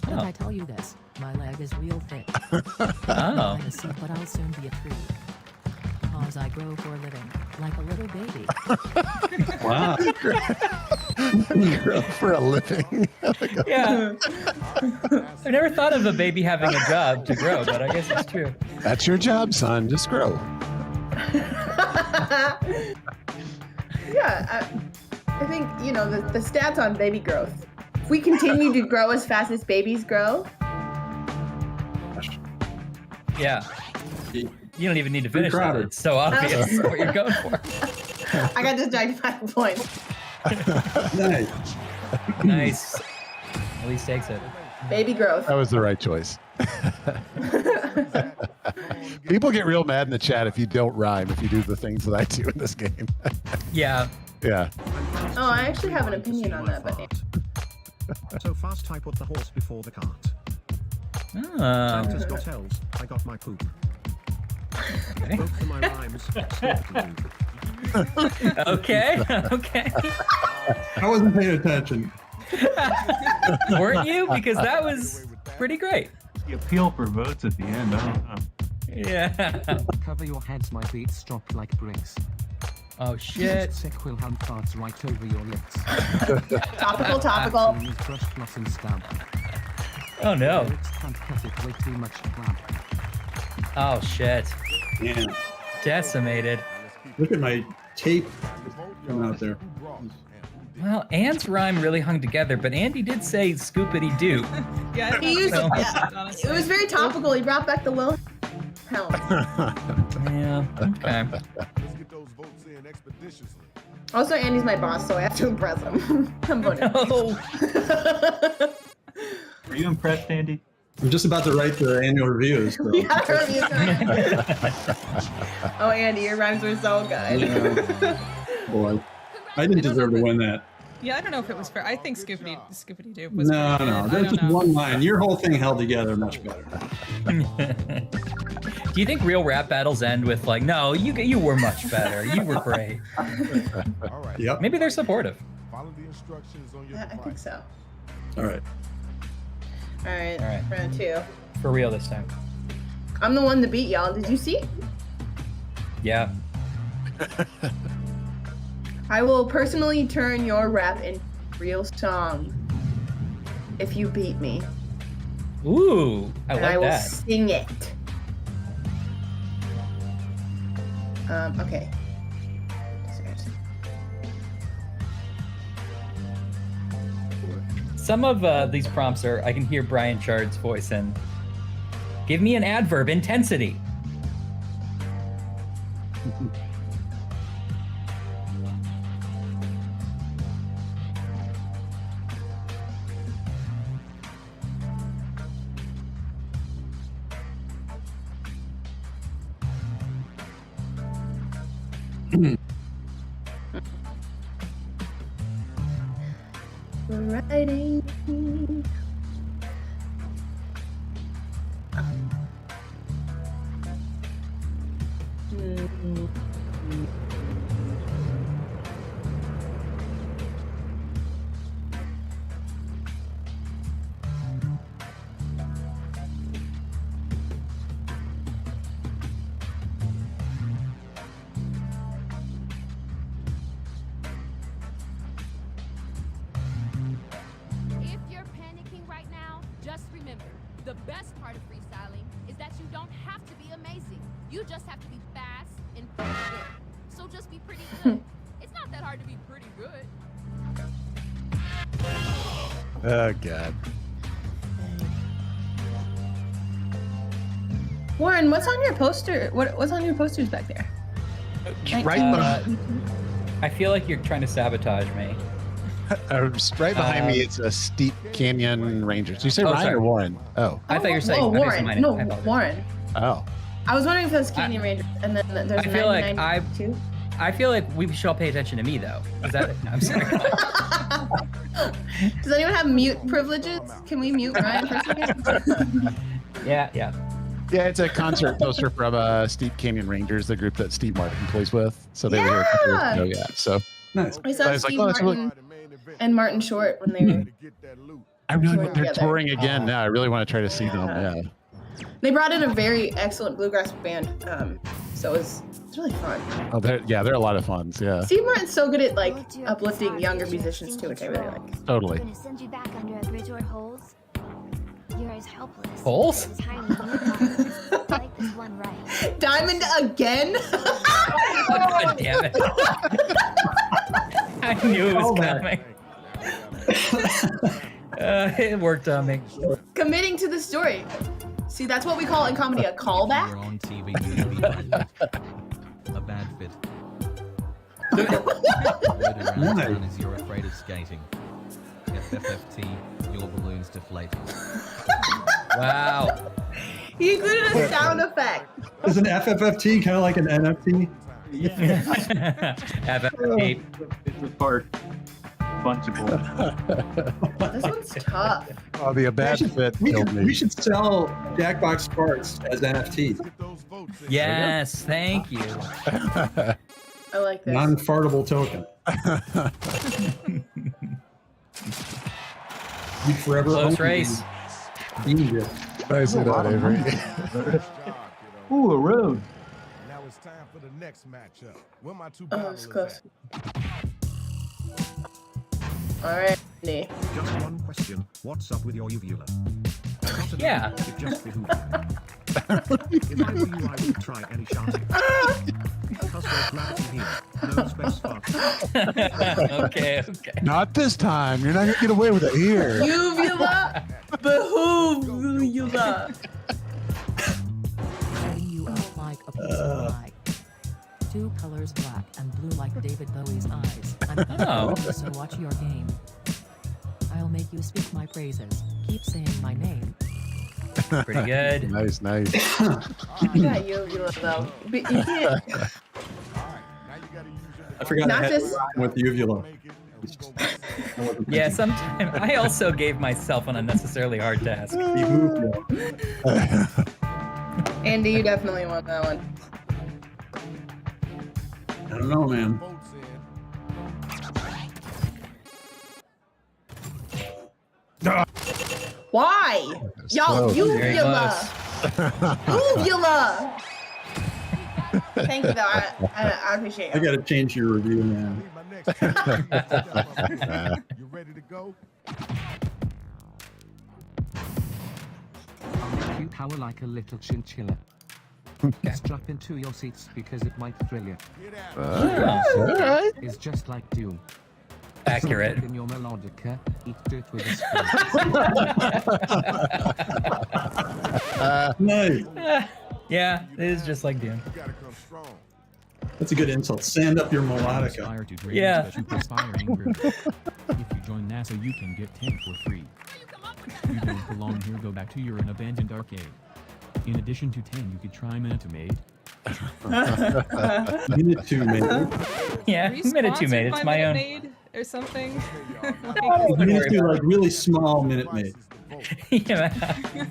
Did I tell you this? My leg is real thick. Oh. I'm a seed, but I'll soon be a tree. Cause I grow for a living, like a little baby. Wow. Grow for a living. Yeah. I never thought of a baby having a job to grow, but I guess it's true. That's your job, son. Just grow. Yeah, I think, you know, the stats on baby growth. If we continue to grow as fast as babies grow. Yeah. You don't even need to finish that. It's so obvious what you're going for. I got distracted by the point. Nice. Nice. At least takes it. Baby growth. That was the right choice. People get real mad in the chat if you don't rhyme, if you do the things that I do in this game. Yeah. Yeah. Oh, I actually have an opinion on that, but So fast I put the horse before the cart. Oh. Got L's, I got my poop. Okay. Both for my rhymes. Okay. Okay. I wasn't paying attention. Weren't you? Because that was pretty great. The appeal for votes at the end. I don't know. Yeah. Cover your heads, my beats drop like bricks. Oh shit. Sick will hand farts right over your lips. Topical. Brush plus and stab. Oh no. Can't cut it way too much crap. Oh shit. Yeah. Decimated. Look at my tape coming out there. Well, Anne's rhyme really hung together, but Andy did say scoopity doo. Yeah, he used it. Yeah. It was very topical. He brought back the low pounds. Yeah. Okay. Let's get those votes in expeditiously. Also, Andy's my boss, so I have to impress him. I'm voting. No. Were you impressed, Andy? I'm just about to write the annual reviews. So. Yeah, reviews are- Oh, Andy, your rhymes were so good. Yeah. Boy, I didn't deserve to win that. Yeah, I don't know if it was fair. I think Skippity Doo was No, pretty no, good. that's I just don't know. one line. Your whole thing held together much better. Do you think real rap battles end with like, no, you were much better. You were great. All right. Yep. Maybe they're supportive. Follow the instructions on your I think so. All right. All right, All right. round two. For real this time. I'm the one to beat y'all. Did you see? Yeah. I will personally turn your rap into a real song if you beat me. Ooh, I And like I will that. sing it. Okay. Some of these prompts are, I can hear Brian Chard's voice in. Give me an adverb, intensity. Writing. If you're panicking right now, just remember, the best part of freestyling is that you don't have to be amazing. You just have to be fast and pretty good. So just be pretty good. It's not that hard to be pretty good. Oh, God. Warren, what's on your poster? What's on your posters back there? Right I feel like you're trying to sabotage me. Just right behind me, it's a Steep Canyon Rangers. Did you say Ryan sorry. or Warren? Oh. I thought you were saying Warren. No, Warren. Oh. I was wondering if it was Canyon Rangers, and then there's I feel like 9992. I feel like we should all pay attention to me though. Is that? No, I'm sorry. Does anyone have mute privileges? Can we mute Ryan for a second? Yeah. Yeah, it's a concert poster from Steep Canyon Rangers, the group that Steve Martin plays with. So they were here a couple years ago. Yeah. So nice. I saw was Steve like, oh, that's Martin and Martin Short when they were. I really want they're together. touring again now. I really want to try to see them. Yeah. They brought in a very excellent bluegrass band, so it's really fun. Oh, they're a lot of fun. Yeah. Steve Martin's so good at like uplifting younger musicians too, which I really like. Totally. I'm gonna send you back under a bridge or holes. You're as helpless. Holes? as tiny little like this one right. Diamond again? God damn it! I knew it was coming. It worked on me. Committing to the story. See, that's what we call in comedy a callback. You're on TV, you'll be a bad fit. Word around town is you're afraid of skating. FFFT, your balloon's deflated. Wow. He included a sound effect. Is an FFFT kind of like an NFT? FFFT. It's a part. Fungible. This one's tough. Oh, the bad fit We killed me. should sell Jackbox parts as NFTs. Yes, thank you. I like this. Non-fartable token. You forever Close own race. Danger. Nice hit out, Avery. Ooh, a road. Now it's time for the next matchup. Where my two Oh, it's battlers close. All right, Andy. Just one question. What's up with your uvula? Not an Yeah. issue, just with If I were you, I would try any shouting. Plus, there's gravity here. No space fuck. Okay. Not this time. You're not gonna get away with it here. Uvula, behoovula. Setting you up like a piece of pie. Two colors, black and blue, like David Bowie's eyes. I'm so watch your game. I'll make you speak my praises. Keep saying my name. Pretty good. Nice. You got uvula though. But you can't. I forgot Not I had this- with uvula. Yeah, sometimes I also gave myself an unnecessarily hard task. Andy, you definitely won that one. I don't know, man. Why? Y'all, close. uvula. Uvula. Thank you, though. I appreciate I it. gotta change your review, man. You ready to go? I'll make you power like a little chinchilla. Strap into your seats because it might thrill you. Alright. It's just like Doom. Accurate. In your melodica, eat dirt with a spoon. Nice. Yeah, it is just like Doom. You gotta come strong. That's a good insult. Stand up your melodica. Aspire to great Yeah. special inspiring group. If you join NASA, you can get 10 for free. You don't belong here, go back to your abandoned arcade. In addition to 10, you could try Minute Maid. Minute 2, man. Yeah, Are you Minute 2 made. It's sponsored my by own. Minute Maid or something? Minute 2, like really small Minute Maid. Yeah,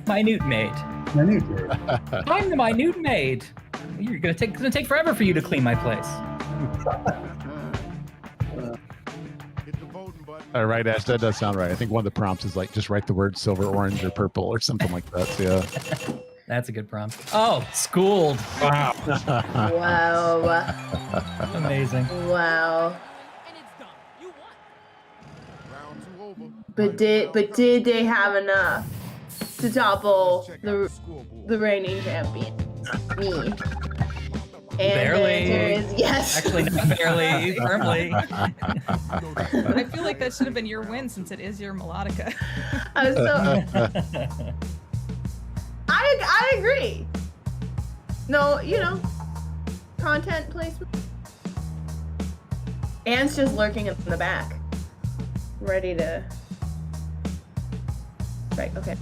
minute maid. Minute Maid. I'm the minute maid. You're gonna take forever for you to clean my place. All right, Ash, that does sound right. I think one of the prompts is like just write the word silver, orange, or purple, or something like that. So, yeah. That's a good prompt. Oh, schooled. Wow. Wow. Amazing. Wow. But did they have enough to topple the reigning champion? Me. And Barely. the answer is yes. Actually, not barely. Firmly. I feel like that should have been your win since it is your melodica. I was so. I agree. No, content placement. Anne's just lurking in the back. ready to. Right. Okay.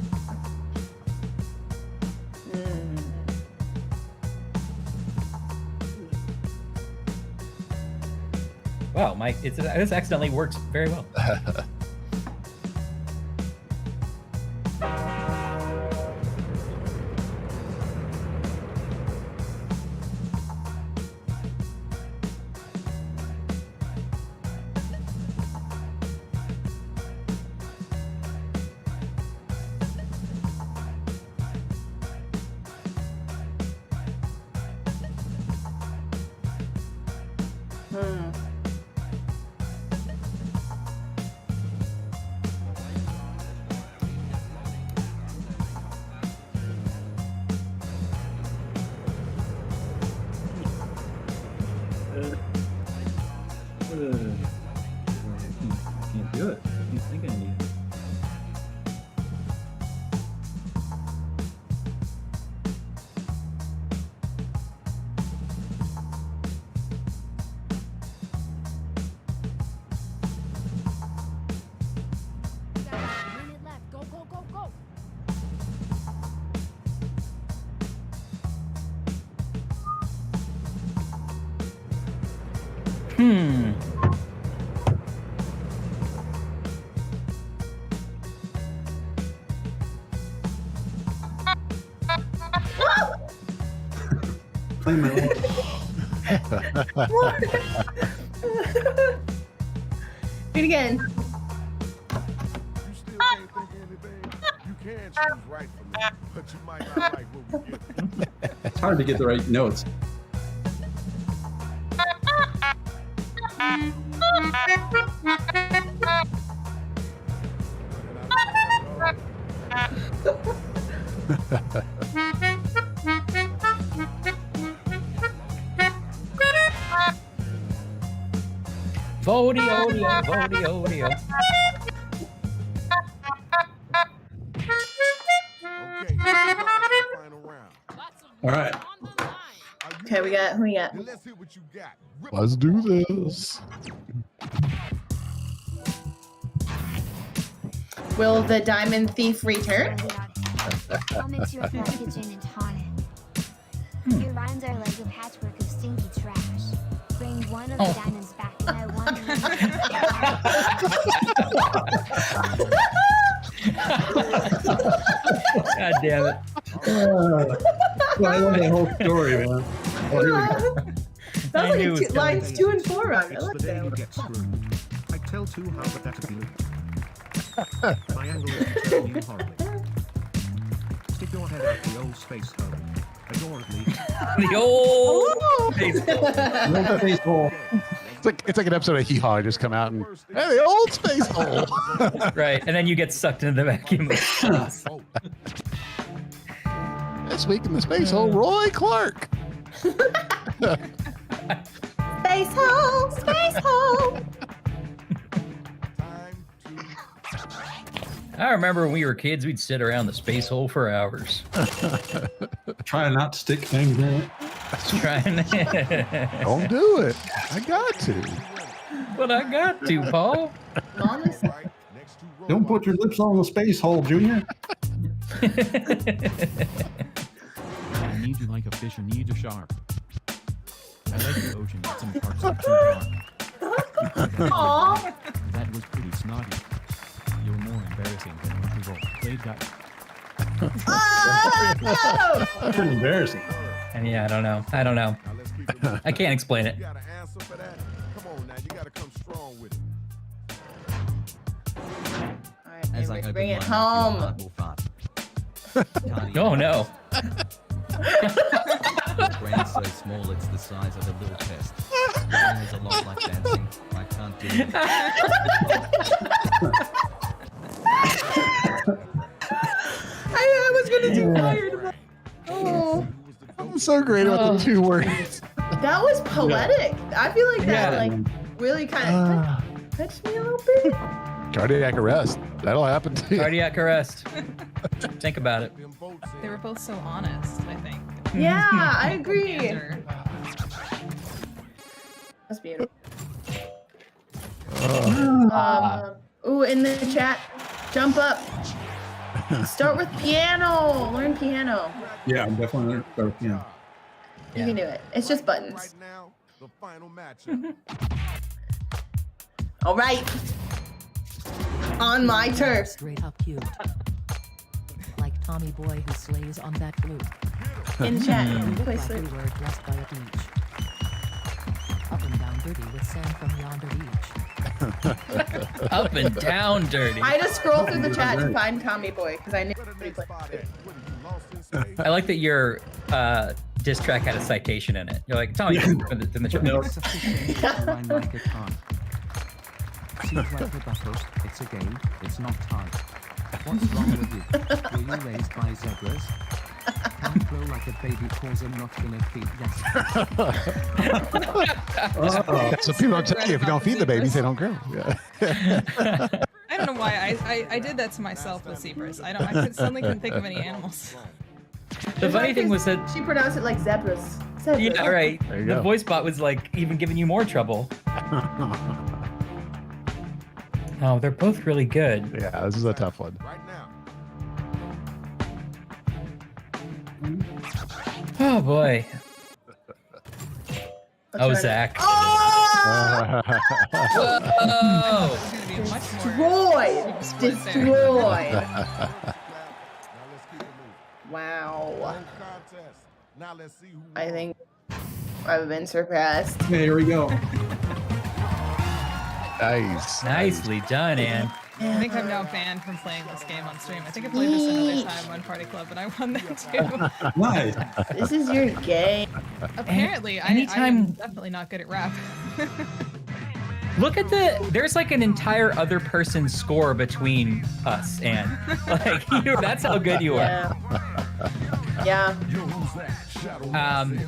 Wow, Mike, this accidentally works very well. I can't do it. I can't think of anything. Minute left. Go, go, go, go. Play my own. Do it again. You still can't think of anything. You can choose right for me, but you might not like what we get. It's hard to get the right notes. Vodio, vodio. Okay, final round. All right. Okay, who we got? Let's hear what you got. Let's do this. Will the diamond thief return? I'll mix you up in my kitchen and taunt it. Your rhymes are like a patchwork of stinky trash. Bring one of the diamonds back and I want God damn it. Well, I love that whole story, man. Oh, here we go. That was I knew it like was lines coming. 2 and 4 wrong. I It's like the day you that. get screwed. I tell two hypothetically. Triangle it to you horribly. Stick your head out the old space hole. Adorably. The old Baseball. It's like an episode of Hee Haw just come out and hey, the old space hole. Right, and then you get sucked into the vacuum. This week in the space hole, Roy Clark. Space hole, space hole. I remember when we were kids, we'd sit around the space hole for hours. Trying not to stick things in it. Don't do it. I got to. But I got to, Paul. Honestly. Don't put your lips on the space hole, Junior. I need you like a fish and need a shark. I like the ocean, but some parts are too dark. Aww. That was pretty snotty. You're more embarrassing than when we roll. Played that. That's pretty embarrassing. And yeah, I don't know. I can't explain it. You got an answer for that? Come on now, you gotta come strong with it. Alright, As I let's open bring it my home. mouth, will fart. Oh no. Your brain's so small it's the size of a little test. Running is a lot like dancing. I can't do it. I was gonna do fired. Oh, I'm so great about the 2 words. that was poetic. I feel like that Yeah. like really kind of touched me a little bit. Cardiac arrest. That'll happen to you. Cardiac arrest. Think about it. They were both so honest, I think. Yeah, I agree. Candor. That's beautiful. Ah. Ooh, Ooh, in the chat, jump up. Start with piano. Learn piano. Yeah, I'm definitely learning to start with piano. You can do it. It's just buttons. Right now, the final matchup. All right. On my turf. Straight up cute. Like Tommy Boy who slays on that flute. In chat. You look Please like sleep. we were blessed by a beach. Up and down dirty with sand from yonder beach. Up and down dirty. I just scrolled through the chat to find Tommy Boy because I knew he played. I like that your diss track had a citation in it. You're like, Tommy, in the chat. It's a shame to rhyme like a con. Seems like the buffers. It's a game. It's not time. What's wrong with you? Were you raised by zebras? Can't grow like a baby cause I'm not gonna feed that. So people don't tell you if you don't feed the babies, they don't grow. Yeah. I don't know why I did that to myself with zebras. I suddenly couldn't think of any animals. The funny thing was that she pronounced it like zebras. Zebras. yeah, right. There you The go. voice bot was like even giving you more trouble. Oh, they're both really good. Yeah, this is a tough one. Oh boy. Oh, try Zach. Oh! Whoa! Destroyed. Wow. I think I've been surpassed. Okay, here we go. Nice. Nicely done, Ann. I think I'm now banned from playing this game on stream. I think I played this another time on Party Club, and I won that too. Nice. This is your game. Apparently, I anytime- am definitely not good at rap. Look at there's like an entire other person's score between us, Ann. Like, that's how good you are. Yeah.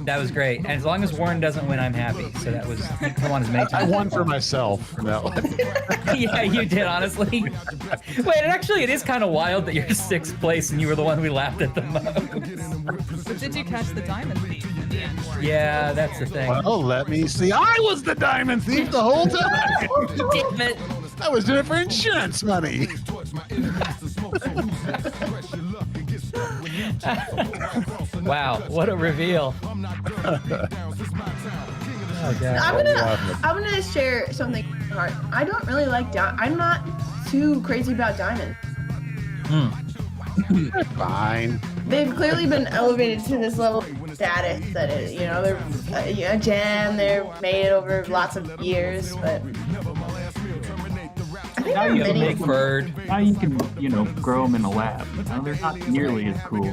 That was great. And as long as Warren doesn't win, I'm happy. So that was, you come on as many I times. won for myself for that one. Yeah, you did, honestly. Wait, actually, it is kind of wild that you're 6th place and you were the one we laughed at the most. But did you catch the diamond thief in the end, Warren? Yeah, that's the thing. Well, let me see. I was the diamond thief the whole time. Damn it. I was doing it for insurance money. Wow, what a reveal. Oh, God. I'm gonna share something from my heart. I don't really like I'm not too crazy about diamonds. Fine. They've clearly been elevated to this level of status that it, they're a gem. They're made over lots of years, but I think Now there are you can many. Big bird. Now you can, grow them in a lab. Now they're not nearly as cool.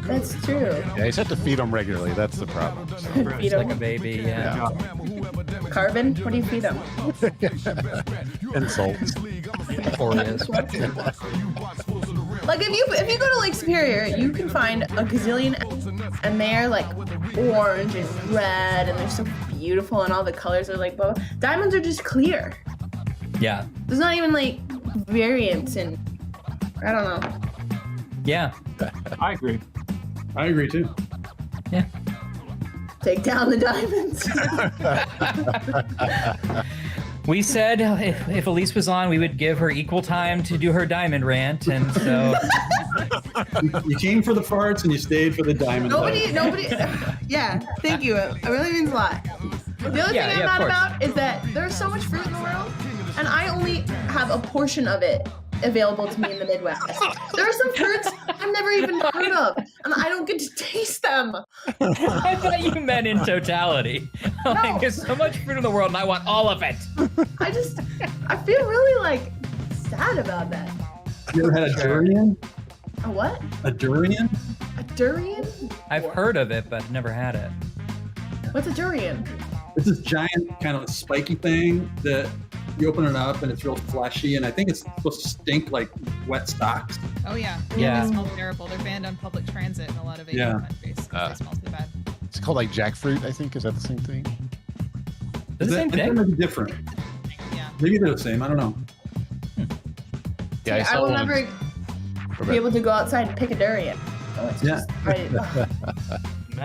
That's true. Yeah, you just have to feed them regularly. That's the problem. So. Feed Like a them baby, yeah. carbon. What do you feed them? Insults. Oreos. Like if you go to Lake Superior, you can find a gazillion eggs, and they're like orange and red, and they're so beautiful, and all the colors are like blah, blah. Diamonds are just clear. Yeah. There's not even like variants, and I don't know. Yeah. I agree. I agree too. Yeah. Take down the diamonds. We said if Elise was on, we would give her equal time to do her diamond rant, and so You came for the farts and you stayed for the diamond. nobody. Yeah, thank you. It really means a lot. The other thing I'm of not course. about is that there's so much fruit in the world, and I only have a portion of it available to me in the Midwest. There are some fruits I've never even heard of, and I don't get to taste them. I thought you meant in totality. Like, there's so much fruit in the world, and I want all of it. I feel really like sad about that. You ever had a durian? A what? A durian? A durian? I've heard of it, but I've never had it. What's a durian? It's this giant kind of spiky thing that you open it up and it's real fleshy, and I think it's supposed to stink like wet socks. Oh yeah. Yeah. They smell terrible. They're banned on public transit in a lot of Asian countries. 'Cause they smell too bad. It's called like jackfruit, I think. Is that the same thing? It's the same They thing. might be different. Yeah. Maybe they're the same. I don't know. Yeah, I I saw will one. never be able to go outside and pick a durian. Oh, it's Yeah. just,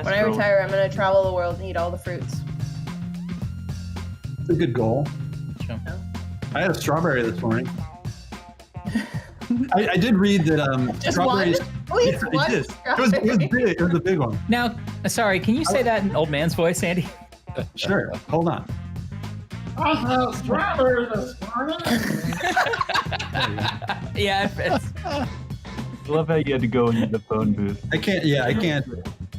when I retire, I'm gonna travel the world and eat all the fruits. It's a good goal. Sure. I had a strawberry this morning. I did read that Just strawberries. one? Please, Yeah, I one did. strawberry. It was big. It was a big one. Now, sorry, can you say that in old man's voice, Andy? Sure. Hold on. I have strawberry this morning. Yeah, it fits. I love how you had to go into the phone booth. I can't. Yeah, I can't.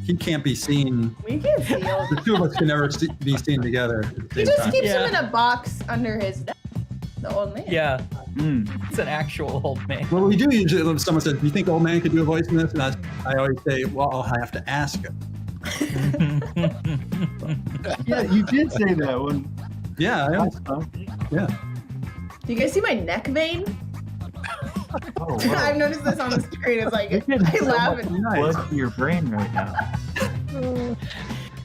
He can't be seen. We can't see him. The two of us can never be seen together. At the He same just time. keeps him in a box under his desk. The old man. Yeah. It's an actual old man. Well, we do usually. When someone says, "Do you think old man could do a voice in this?" And I always say, "Well, I'll have to ask him." Yeah, you did say that one. Yeah, I always, yeah. Do you guys see my neck vein? Oh, I've noticed this on the screen. It's like, You're getting I so laugh much and blood to your brain right now.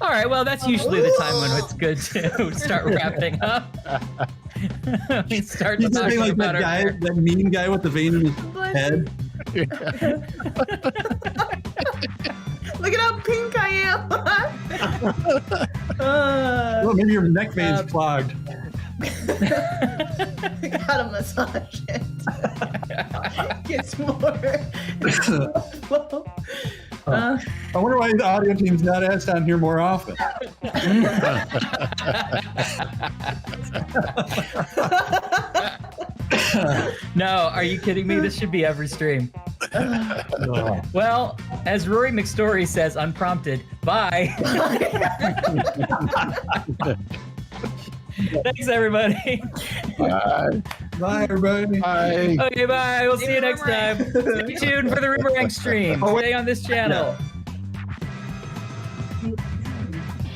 All right, well, that's usually the time when it's good to start wrapping up. We start He's talking like about that guy, our... that mean guy with the vein in his head. look at how pink I am. Well, maybe your neck vein's clogged. Gotta massage it. Gets more. I wonder why the audio team's not asked down here more often. No, are you kidding me? This should be every stream. Well, as Rory McStory says, unprompted, bye. Thanks, everybody. Bye. Bye, everybody. Bye. Okay, bye. We'll see you next time. Stay tuned for the Roomerang stream. Stay on this channel.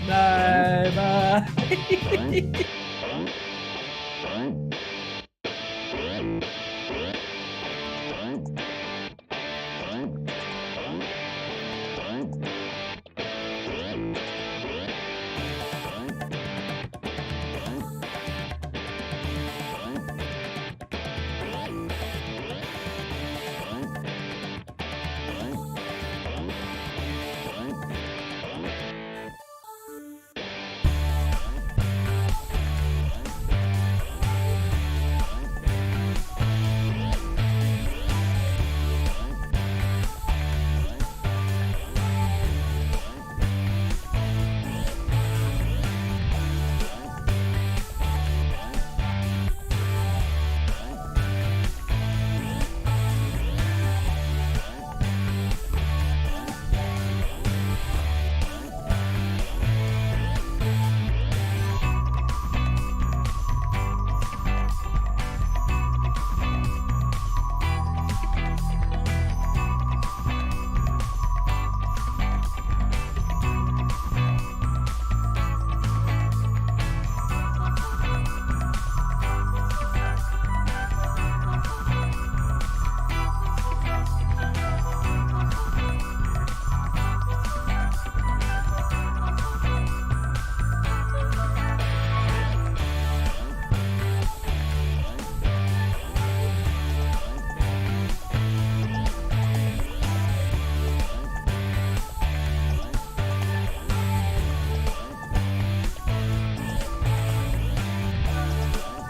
Bye. Bye.